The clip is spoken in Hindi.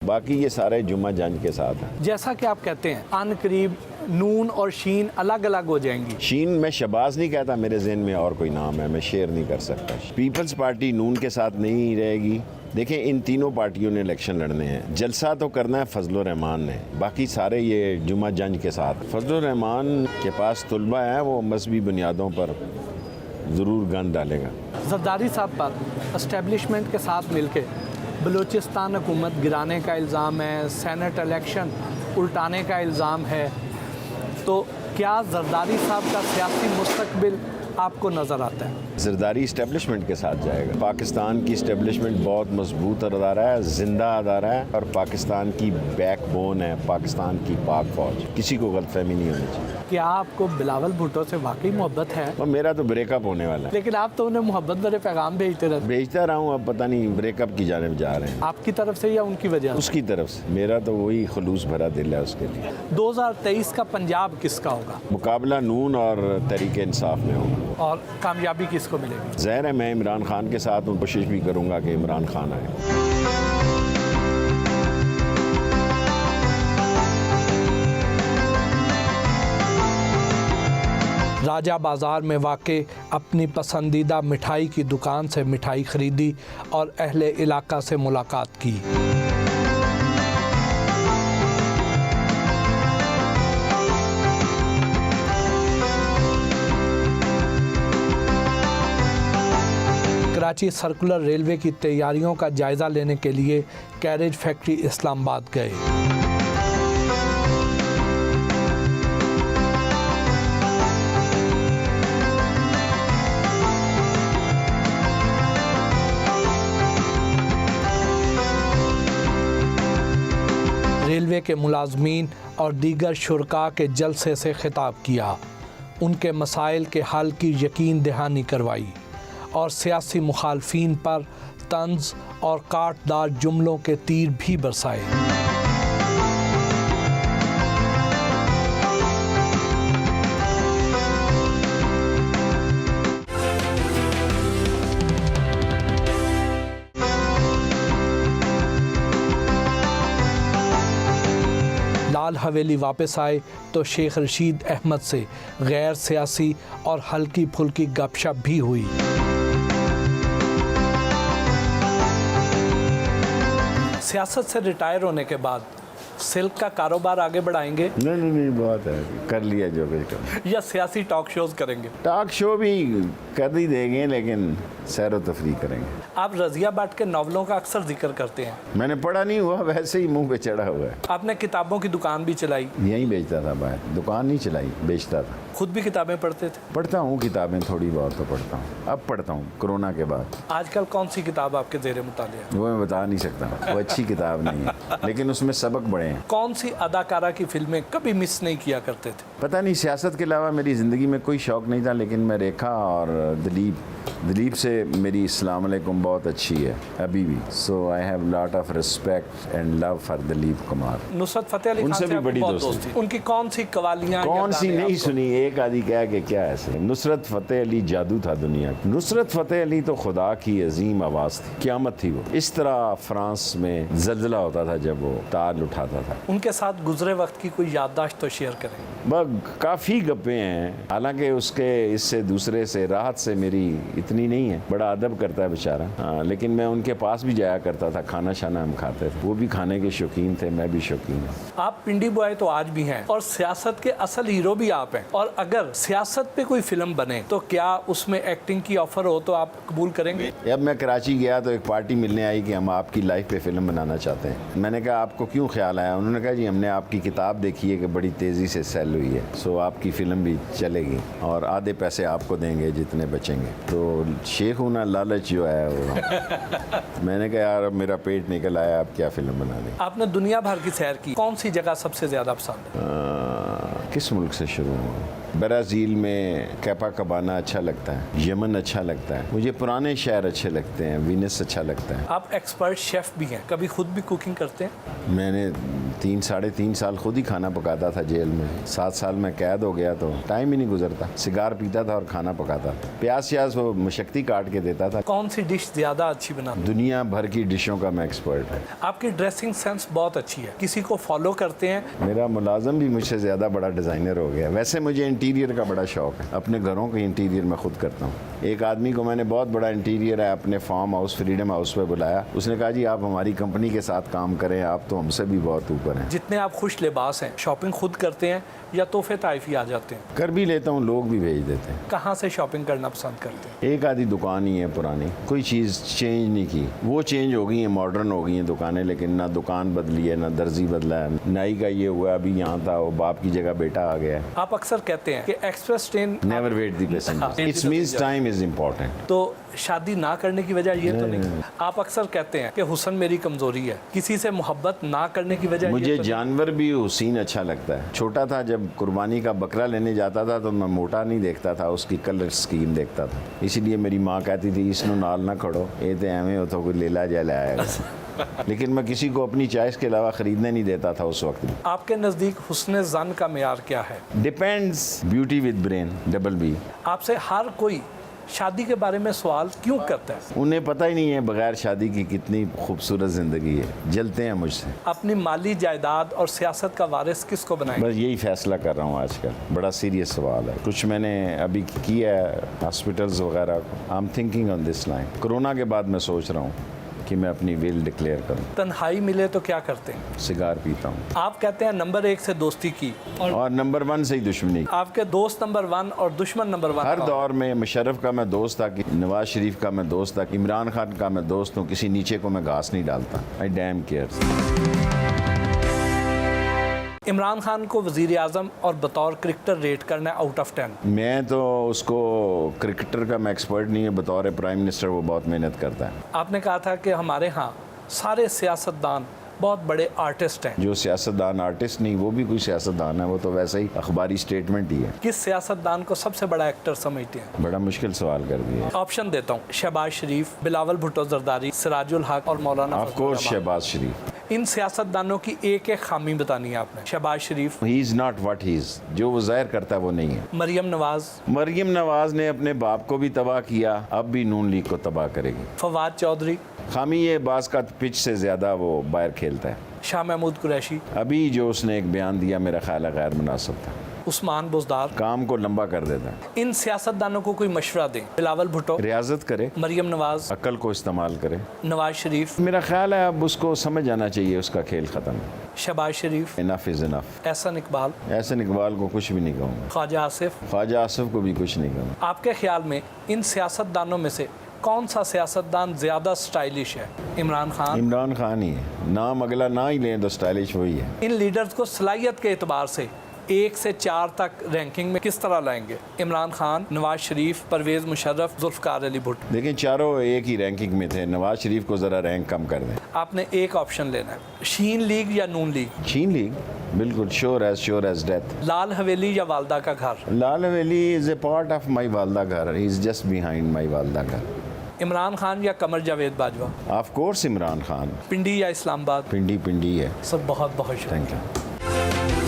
बाकी ये सारे जुम्मा जंज के साथ हैं। जैसा कि आप कहते हैं आन करीब नून और शीन अलग अलग हो जाएंगी। शीन मैं शहबाज नहीं कहता, मेरे जहन में और कोई नाम है, मैं शेयर नहीं कर सकता। पीपल्स पार्टी नून के साथ नहीं रहेगी। देखें, इन तीनों पार्टियों ने इलेक्शन लड़ने हैं। जलसा तो करना है फजलुर रहमान ने, बाकी सारे ये जुम्मा जंज के साथ। फजलुर रहमान के पास तुलबा है, वो मजहबी बुनियादों पर ज़रूर गंद डालेगा। जरदारी साहब पर एस्टेब्लिशमेंट के साथ मिलके बलूचिस्तान हुकूमत गिराने का इल्ज़ाम है, सेनेट इलेक्शन उल्टाने का इल्ज़ाम है, तो क्या जरदारी साहब का सियासी मुस्तकबिल आपको नज़र आता है? जरदारी इस्टेब्लिशमेंट के साथ जाएगा। पाकिस्तान की इस्टेब्लिशमेंट बहुत मजबूत अदारा है, जिंदा अदारा है, और पाकिस्तान की बैकबोन है, पाकिस्तान की पाक फौज। किसी को गलतफहमी नहीं होनी चाहिए। क्या आपको बिलावल भुट्टो से वाकई मोहब्बत है? और मेरा तो ब्रेकअप होने वाला है। लेकिन आप तो उन्हें मोहब्बत भरे पैगाम भेजते रहते। भेजता रहा हूँ, अब पता नहीं ब्रेकअप की जाने जा रहे हैं। आपकी तरफ से या उनकी वजह? उसकी तरफ से। मेरा तो वही खलूस भरा दिल है उसके लिए। 2023 का पंजाब किसका होगा? मुकाबला नून और तहरीक इंसाफ में होगा। और कामयाबी किसको मिलेगी? ज़ाहिर है मैं इमरान खान के साथ हूँ, कोशिश भी करूँगा कि इमरान खान आए। राजा बाज़ार में वाक़े अपनी पसंदीदा मिठाई की दुकान से मिठाई खरीदी और अहले इलाका से मुलाकात की। कराची सर्कुलर रेलवे की तैयारियों का जायज़ा लेने के लिए कैरेज फैक्ट्री इस्लामाबाद गए। रेलवे के मुलाजमीन और दीगर शुरका के जलसे से खिताब किया, उनके मसाइल के हल की यकीन दहानी करवाई और सियासी मुखालफीन पर तंज और काटदार जुमलों के तीर भी बरसाए। लाल हवेली वापस आए तो शेख रशीद अहमद से गैर सियासी और हल्की फुल्की गपशप भी हुई। सियासत से रिटायर होने के बाद सिल्क का कारोबार आगे बढ़ाएंगे? नहीं, बहुत है, कर लिया जो भी कर। या सियासी टॉक शोज करेंगे? टॉक शो भी कर ही देंगे, लेकिन सैर व तफरीह करेंगे। आप रज़िया भट्ट के नावलों का अक्सर जिक्र करते हैं। मैंने पढ़ा नहीं हुआ, वैसे ही मुंह पे चढ़ा हुआ है। आपने किताबों की दुकान भी चलाई? यहीं बेचता था बाहर, दुकान नहीं चलाई, बेचता था। खुद भी किताबें पढ़ते थे? पढ़ता हूँ किताबें, थोड़ी बहुत तो पढ़ता हूँ। अब पढ़ता हूँ कोरोना के बाद। आजकल कौन सी किताब आपके ज़ेरे मुतालिया है? वो मैं बता नहीं सकता, वो अच्छी किताब नहीं है, लेकिन उसमें सबक बड़े हैं। कौन सी अदाकारा की फिल्में कभी मिस नहीं किया करते थे? पता नहीं, सियासत के अलावा मेरी ज़िंदगी में कोई शौक़ नहीं था, लेकिन मैं रेखा और दिलीप से मेरी अस्सलाम वालेकुम बहुत अच्छी है अभी भी। So I have lot of respect and love for Dilip Kumar. Nusrat Fateh Ali Khan उनसे भी बड़ी दोस्ती। उनकी कौन सी कवालियाँ, कौन सी नहीं सुनी? एक आदि कह के क्या ऐसे। नुसरत फतेह अली जादू था दुनिया का। नुसरत फतेह अली तो खुदा की अजीम आवाज़ थी, क़यामत थी वो। इस तरह फ्रांस में ज़ल्ज़ला होता था जब वो ताल उठाता था। उनके साथ गुजरे वक्त की कोई याददाश्त तो शेयर करें। बस काफ़ी गप्पे हैं, हालांकि उसके इससे दूसरे से राहत से मेरी इतनी नहीं है। बड़ा अदब करता है बेचारा। हाँ, लेकिन मैं उनके पास भी जाया करता था, खाना शाना हम खाते थे। वो भी खाने के शौकीन थे, मैं भी शौकीन हूँ। आप पिंडी बॉय तो आज भी हैं और सियासत के असल हीरो भी आप हैं, और अगर सियासत पे कोई फिल्म बने तो क्या उसमें एक्टिंग की ऑफर हो तो आप कबूल करेंगे? अब मैं कराची गया तो एक पार्टी मिलने आई कि हम आपकी लाइफ पे फिल्म बनाना चाहते हैं। मैंने कहा आपको क्यों ख्याल आया? उन्होंने कहा जी हमने आपकी किताब देखी है कि बड़ी तेज़ी से सेल हुई है, सो आपकी फ़िल्म भी चलेगी और आधे पैसे आपको देंगे जितने बचेंगे। तो शेख हूँ ना, लालच जो है वो मैंने कहा यार अब मेरा पेट निकल आया, अब क्या फिल्म बना दें। आपने दुनिया भर की सैर की, कौन सी जगह सबसे ज़्यादा पसंद है? किस मुल्क से शुरू हुआ? ब्राज़ील में कैपा कबाना अच्छा लगता है, यमन अच्छा लगता है, मुझे पुराने शहर अच्छे लगते हैं, वीनस अच्छा लगता है। आप एक्सपर्ट शेफ़ भी हैं, कभी खुद भी कुकिंग करते हैं? मैंने 3-3.5 साल खुद ही खाना पकाता था जेल में। 7 साल में कैद हो गया तो टाइम ही नहीं गुजरता। सिगार पीता था और खाना पकाता था। प्याज श्याज वो मशक्ति काट के देता था। कौन सी डिश ज़्यादा अच्छी बनाते हैं? दुनिया भर की डिशों का मैं एक्सपर्ट है। आपकी ड्रेसिंग सेंस बहुत अच्छी है, किसी को फॉलो करते हैं? मेरा मुलाजम भी मुझसे ज़्यादा बड़ा डिज़ाइनर हो गया। वैसे मुझे इंटीरियर का बड़ा शौक है, अपने घरों के इंटीरियर मैं खुद करता हूँ। एक आदमी को मैंने बहुत बड़ा इंटीरियर है अपने फार्म हाउस फ्रीडम हाउस पे बुलाया। उसने कहा जी आप हमारी कंपनी के साथ काम करें, आप तो हमसे भी बहुत ऊपर हैं। जितने आप खुश लिबास हैं, शॉपिंग खुद करते हैं या तोहफे ताइफी आ जाते हैं? कर भी लेता हूँ, लोग भी भेज देते हैं। कहाँ से शॉपिंग करना पसंद करते हैं? एक आधी दुकान ही है पुरानी, कोई चीज़ चेंज नहीं की। वो चेंज हो गई हैं, मॉडर्न हो गई हैं दुकानें, लेकिन ना दुकान बदली है, ना दर्जी बदला है। नाई का ये हुआ, अभी यहाँ था, वो बाप की जगह बेटा आ गया है। आप अक्सर कहते हैं कि express train never wait the passenger, it's means time is important. तो शादी ना करने की वजह ये तो नहीं। आप अक्सर कहते हैं कि हुस्न मेरी कमजोरी है, किसी से मोहब्बत ना करने की वजह मुझे ये तो जानवर भी हुसीन अच्छा लगता है। छोटा था जब कुर्बानी का बकरा लेने जाता था तो मैं मोटा नहीं देखता था, उसकी कलर स्कीम देखता था। इसीलिए मेरी माँ कहती थी इसनो नाल ना खड़ो, ये तो एवं हो तो कोई लेला जला आएगा। लेकिन मैं किसी को अपनी चॉइस के अलावा ख़रीदने नहीं देता था उस वक्त भी। आपके नज़दीक हुस्न ज़न का मेयार क्या है? Depends, beauty with brain, double B. आपसे हर कोई शादी के बारे में सवाल क्यों करता है? उन्हें पता ही नहीं है बगैर शादी की कितनी खूबसूरत ज़िंदगी है। जलते हैं मुझसे। अपनी माली जायदाद और सियासत का वारिस किसको बनाएंगे? बस यही फैसला कर रहा हूँ आजकल। बड़ा सीरियस सवाल है। कुछ मैंने अभी किया है हॉस्पिटल्स वगैरह को। I am thinking on this line. Corona के बाद मैं सोच रहा हूँ कि मैं अपनी विल डिक्लेयर करूं। तन्हाई मिले तो क्या करते हैं? सिगार पीता हूं। आप कहते हैं नंबर 1 से दोस्ती की और नंबर 1 से ही दुश्मनी। आपके दोस्त नंबर 1 और दुश्मन नंबर 1? हर दौर में मुशर्रफ का मैं दोस्त था, कि नवाज शरीफ का मैं दोस्त था, इमरान खान का मैं दोस्त हूँ। किसी नीचे को मैं घास नहीं डालता। आई डैम केयर। इमरान खान को वज़ीर आज़म और बतौर क्रिकेटर रेट करना आउट ऑफ 10? मैं तो उसको क्रिकेटर का मैं एक्सपर्ट नहीं है, बतौर प्राइम मिनिस्टर वो बहुत मेहनत करता है। आपने कहा था कि हमारे यहाँ सारे सियासतदान बहुत बड़े आर्टिस्ट हैं। जो सियासतदान आर्टिस्ट नहीं, वो भी कोई सियासतदान है, वो तो वैसे ही अखबारी स्टेटमेंट ही है। किस सियासतदान को सबसे बड़ा एक्टर समझते हैं? बड़ा मुश्किल सवाल कर दिया। ऑप्शन देता हूँ, शहबाज शरीफ, बिलावल भुट्टो जरदारी, सिराजुल हक और मौलाना ऑफ कोर्स शहबाज शरीफ। इन सियासतदानों की एक एक खामी बतानी है आपने। Shahbaz Sharif, he is not what he is, जो वो ज़ाहिर करता है वो नहीं है। मरियम नवाज, मरियम नवाज ने अपने बाप को भी तबाह किया, अब भी नून लीग को तबाह करेगी। फवाद चौधरी, खामी ये बास का पिच से ज़्यादा वो बाहर खेलता है। शाह महमूद कुरैशी, अभी जो उसने एक बयान दिया मेरा ख्याल है गैर मुनासिब था। उस्मान बुज़दार, काम को लंबा कर देता है। इन सियासतदानों को कोई मशवरा दें। बिलावल भुट्टो, रियाजत करे, मरियम नवाज, अक्ल को इस्तेमाल करे। नवाज शरीफ, मेरा ख्याल है अब उसको समझ आना चाहिए उसका खेल ख़त्म है। Shahbaz Sharif, enough is enough. Ahsan Iqbal, Ahsan Iqbal को कुछ भी नहीं कहूँगा। ख्वाजा आसिफ, ख्वाजा आसिफ को भी कुछ नहीं कहूँगा। आपके ख्याल में इन सियासतदानों में से कौन सा सियासतदान ज़्यादा स्टाइलिश है? इमरान खान? इमरान खान ही है। नाम अगला ना ही लें तो स्टाइलिश वही है। इन लीडर्स को सलाहियत के एतबार से 1 से 4 तक रैंकिंग में किस तरह लाएंगे? इमरान खान, नवाज शरीफ, परवेज़ मुशर्रफ, जुल्फ़िकार अली भुट्टो। लेकिन चारों एक ही रैंकिंग में थे। नवाज शरीफ को ज़रा रैंक कम कर दें। आपने एक ऑप्शन लेना है, शीन लीग या नून लीग? शीन लीग, बिल्कुल sure as death. Lal Haveli या वालदा का घर? Lal Haveli is a part of my वालदा घर, he is just behind my वालदा घर। इमरान खान या कमर जावेद बाजवा? Of course Imran Khan. पिंडी या इस्लामाबाद? पिंडी है। सब बहुत बहुत शुक्रिया। Thank you.